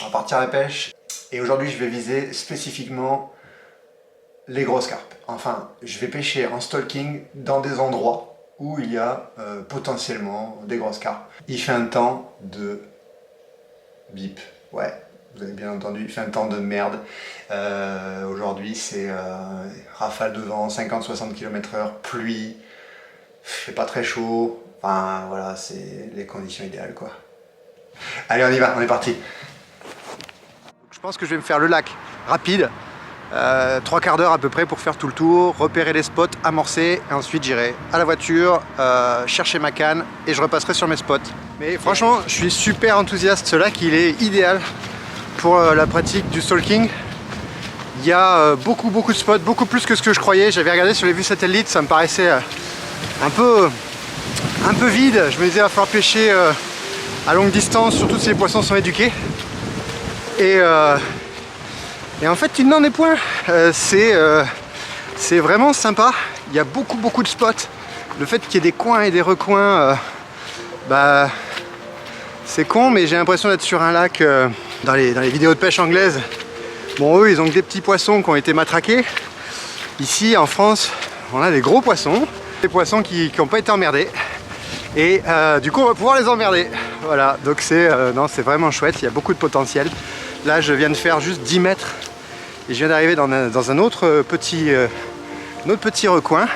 On va partir à la pêche. Et aujourd'hui, je vais viser spécifiquement les grosses carpes. Enfin, je vais pêcher en stalking dans des endroits où il y a potentiellement des grosses carpes. Il fait un temps de bip. Ouais, vous avez bien entendu, il fait un temps de merde. Aujourd'hui, c'est rafale de vent, 50-60 km/h, pluie, il fait pas très chaud. Enfin, voilà, c'est les conditions idéales, quoi. Allez, on y va, on est parti. Je pense que je vais me faire le lac rapide, 3/4 d'heure à peu près pour faire tout le tour, repérer les spots, amorcer, et ensuite j'irai à la voiture, chercher ma canne et je repasserai sur mes spots. Mais franchement, je suis super enthousiaste, ce lac il est idéal pour la pratique du stalking. Il y a beaucoup de spots, beaucoup plus que ce que je croyais. J'avais regardé sur les vues satellites, ça me paraissait un peu vide. Je me disais il va falloir pêcher à longue distance, surtout si les poissons sont éduqués. Et en fait il n'en est point. C'est vraiment sympa. Il y a beaucoup de spots. Le fait qu'il y ait des coins et des recoins, c'est con, mais j'ai l'impression d'être sur un lac dans les vidéos de pêche anglaises. Bon, eux ils ont que des petits poissons qui ont été matraqués. Ici en France on a des gros poissons, des poissons qui n'ont pas été emmerdés. Et du coup on va pouvoir les emmerder. Voilà, donc c'est vraiment chouette, il y a beaucoup de potentiel. Là je viens de faire juste 10 mètres et je viens d'arriver dans un autre petit recoin.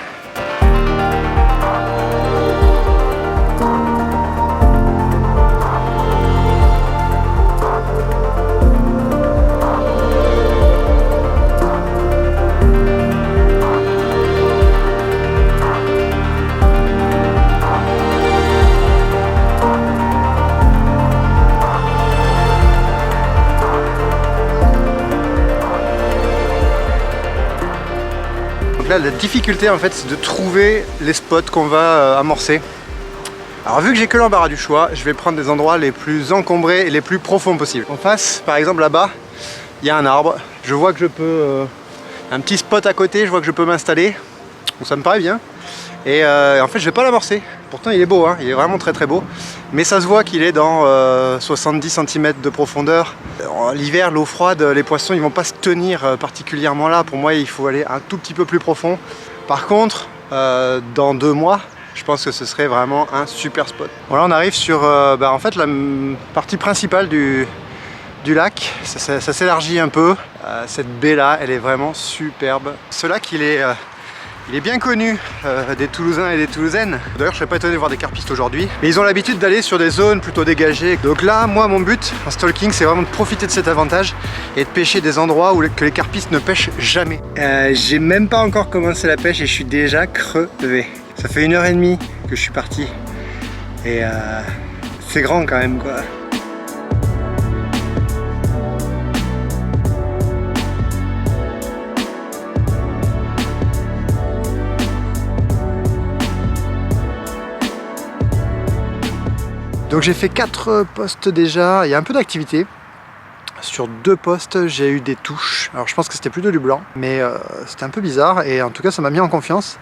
Là, la difficulté en fait c'est de trouver les spots qu'on va amorcer. Alors vu que j'ai que l'embarras du choix, je vais prendre des endroits les plus encombrés et les plus profonds possibles. En face, par exemple là-bas, il y a un arbre. Je vois que je peux... un petit spot à côté, je vois que je peux m'installer. Bon, ça me paraît bien. Et en fait je vais pas l'amorcer. Pourtant il est beau, hein, il est vraiment très beau. Mais ça se voit qu'il est dans 70 cm de profondeur. L'hiver, l'eau froide, les poissons ils vont pas se tenir particulièrement là. Pour moi il faut aller un tout petit peu plus profond. Par contre, dans 2 mois, je pense que ce serait vraiment un super spot. Voilà, on arrive sur en fait la partie principale du lac. Ça s'élargit un peu. Cette baie là, elle est vraiment superbe. Ce lac il est bien connu des Toulousains et des Toulousaines. D'ailleurs, je serais pas étonné de voir des carpistes aujourd'hui. Mais ils ont l'habitude d'aller sur des zones plutôt dégagées. Donc là, moi, mon but en stalking, c'est vraiment de profiter de cet avantage et de pêcher des endroits que les carpistes ne pêchent jamais. J'ai même pas encore commencé la pêche et je suis déjà crevé. Ça fait 1h30 que je suis parti. Et c'est grand quand même, quoi. Donc j'ai fait 4 postes déjà, il y a un peu d'activité. Sur 2 postes, j'ai eu des touches. Alors je pense que c'était plutôt du blanc, mais c'était un peu bizarre et en tout cas ça m'a mis en confiance.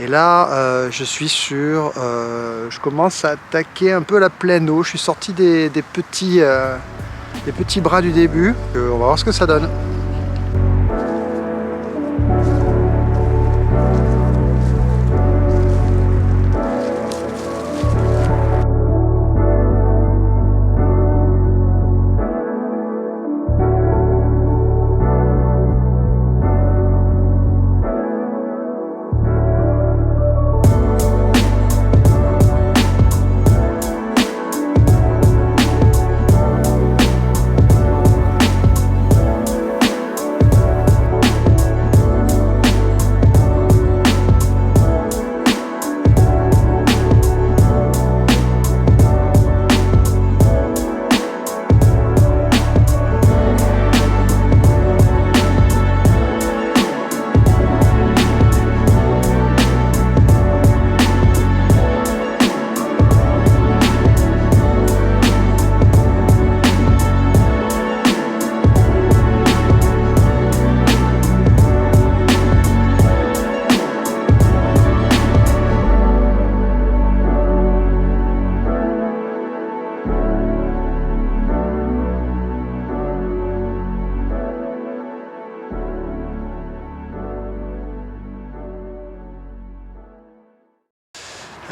Et là, je suis sur... je commence à attaquer un peu la pleine eau. Je suis sorti des petits bras du début. On va voir ce que ça donne.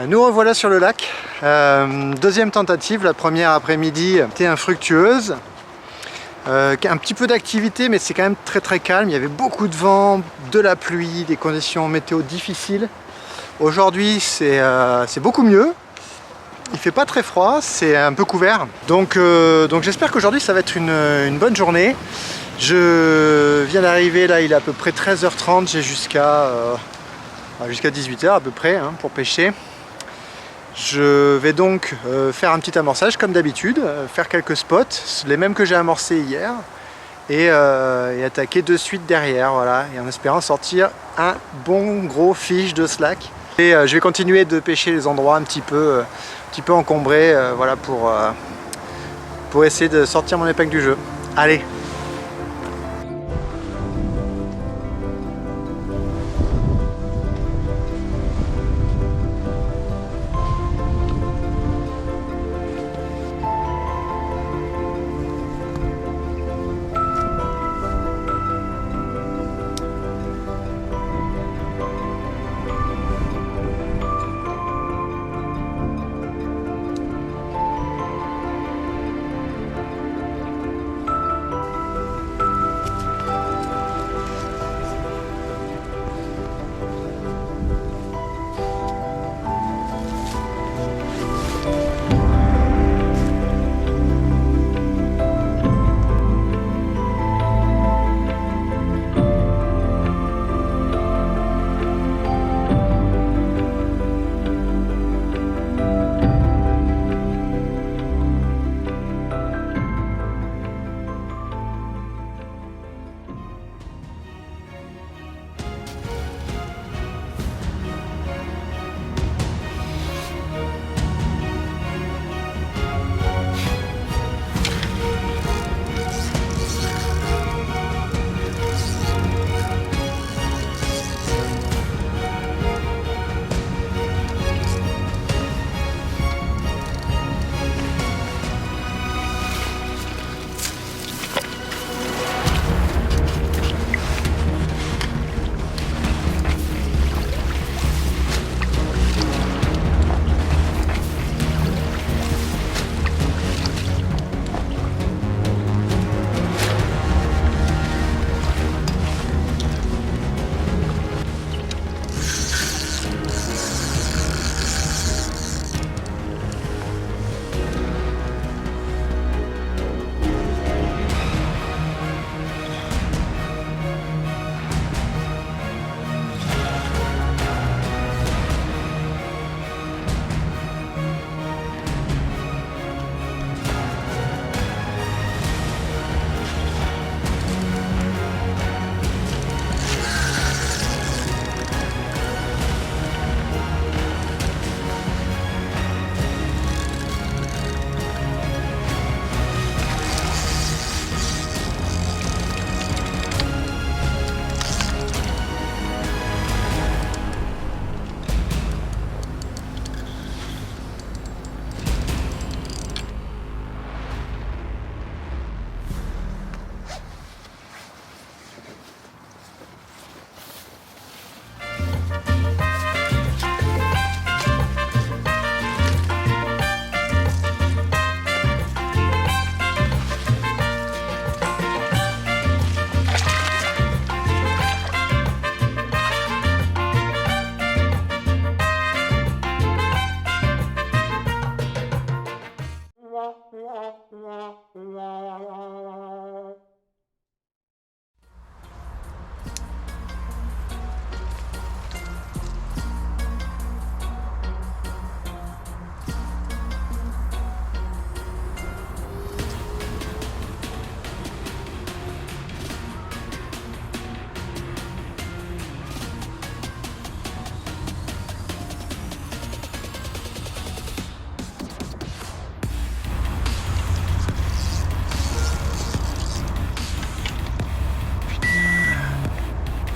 Nous revoilà sur le lac. Deuxième tentative, la première après-midi était infructueuse. Un petit peu d'activité, mais c'est quand même très calme. Il y avait beaucoup de vent, de la pluie, des conditions météo difficiles. Aujourd'hui c'est beaucoup mieux. Il fait pas très froid, c'est un peu couvert. Donc j'espère qu'aujourd'hui ça va être une bonne journée. Je viens d'arriver, là il est à peu près 13h30, j'ai jusqu'à 18h à peu près hein, pour pêcher. Je vais donc faire un petit amorçage comme d'habitude, faire quelques spots, les mêmes que j'ai amorcés hier, et attaquer de suite derrière, voilà, et en espérant sortir un bon gros fiche de slack. Et je vais continuer de pêcher les endroits un petit peu encombrés, voilà, pour essayer de sortir mon épingle du jeu. Allez!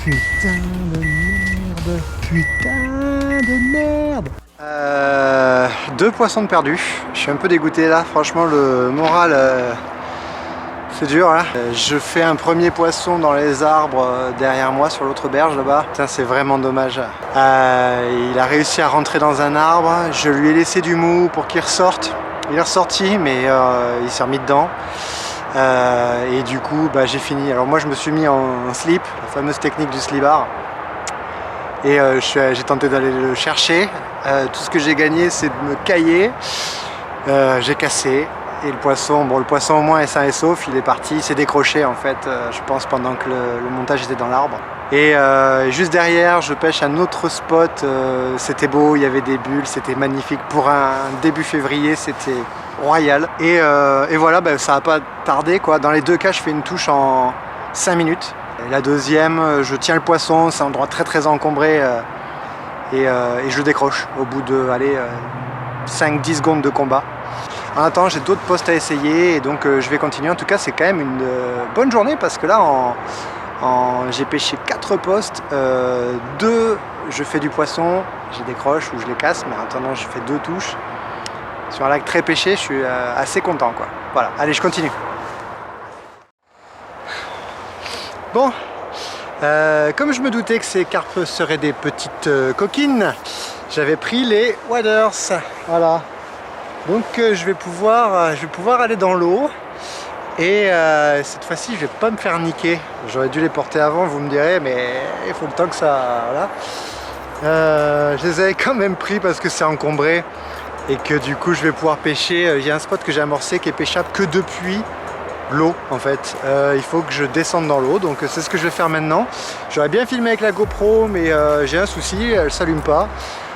Putain de merde, putain de merde. Deux poissons de perdus. Je suis un peu dégoûté là, franchement le moral C'est dur là. Je fais un premier poisson dans les arbres derrière moi sur l'autre berge là-bas. C'est vraiment dommage. Il a réussi à rentrer dans un arbre. Je lui ai laissé du mou pour qu'il ressorte. Il est ressorti mais il s'est remis dedans. Et du coup j'ai fini. Alors moi je me suis mis en slip, la fameuse technique du slibard. Et j'ai tenté d'aller le chercher. Tout ce que j'ai gagné c'est de me cailler. J'ai cassé. Et le poisson au moins est sain et sauf, il est parti, il s'est décroché en fait, je pense pendant que le montage était dans l'arbre. Et juste derrière, je pêche un autre spot, c'était beau, il y avait des bulles, c'était magnifique. Pour un début février, c'était royal. Et voilà, ça n'a pas tardé quoi. Dans les deux cas, je fais une touche en 5 minutes. Et la deuxième, je tiens le poisson, c'est un endroit très encombré et je le décroche au bout de 5-10 secondes de combat. En attendant, j'ai d'autres postes à essayer et donc je vais continuer. En tout cas, c'est quand même une bonne journée parce que là, j'ai pêché 4 postes. 2, je fais du poisson, je les décroche ou je les casse, mais en attendant, je fais 2 touches. Sur un lac très pêché, je suis assez content, quoi. Voilà, allez, je continue. Bon, comme je me doutais que ces carpes seraient des petites coquines, j'avais pris les waders. Voilà. Donc je vais pouvoir aller dans l'eau et cette fois-ci je vais pas me faire niquer. J'aurais dû les porter avant, vous me direz, mais il faut le temps que ça... Voilà. Je les avais quand même pris parce que c'est encombré et que du coup je vais pouvoir pêcher. Il y a un spot que j'ai amorcé qui est pêchable que depuis l'eau en fait. Il faut que je descende dans l'eau, donc c'est ce que je vais faire maintenant. J'aurais bien filmé avec la GoPro mais j'ai un souci, elle s'allume pas.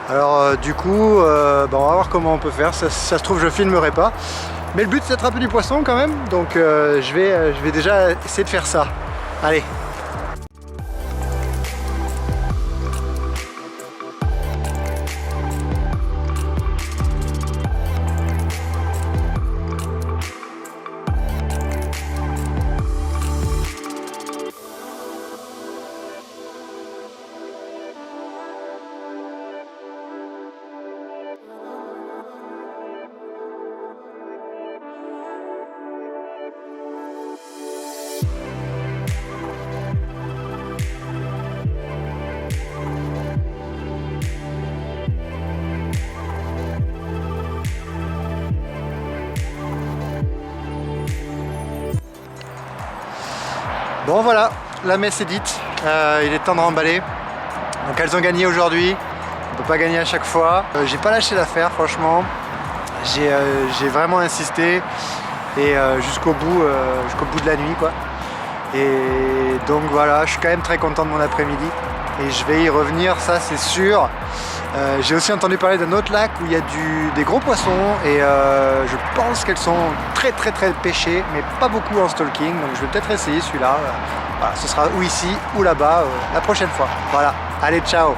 Alors du coup, on va voir comment on peut faire. Ça se trouve, je filmerai pas. Mais le but, c'est d'attraper du poisson quand même. Donc je vais déjà essayer de faire ça. Allez. Bon voilà, la messe est dite, il est temps de remballer. Donc elles ont gagné aujourd'hui, on peut pas gagner à chaque fois. J'ai pas lâché l'affaire franchement, j'ai vraiment insisté et jusqu'au bout de la nuit quoi. Et donc voilà, je suis quand même très content de mon après-midi et je vais y revenir, ça c'est sûr. J'ai aussi entendu parler d'un autre lac où il y a des gros poissons et je pense qu'elles sont très pêchées mais pas beaucoup en stalking, donc je vais peut-être essayer celui-là. Voilà, ce sera ou ici ou là-bas la prochaine fois. Voilà, allez ciao.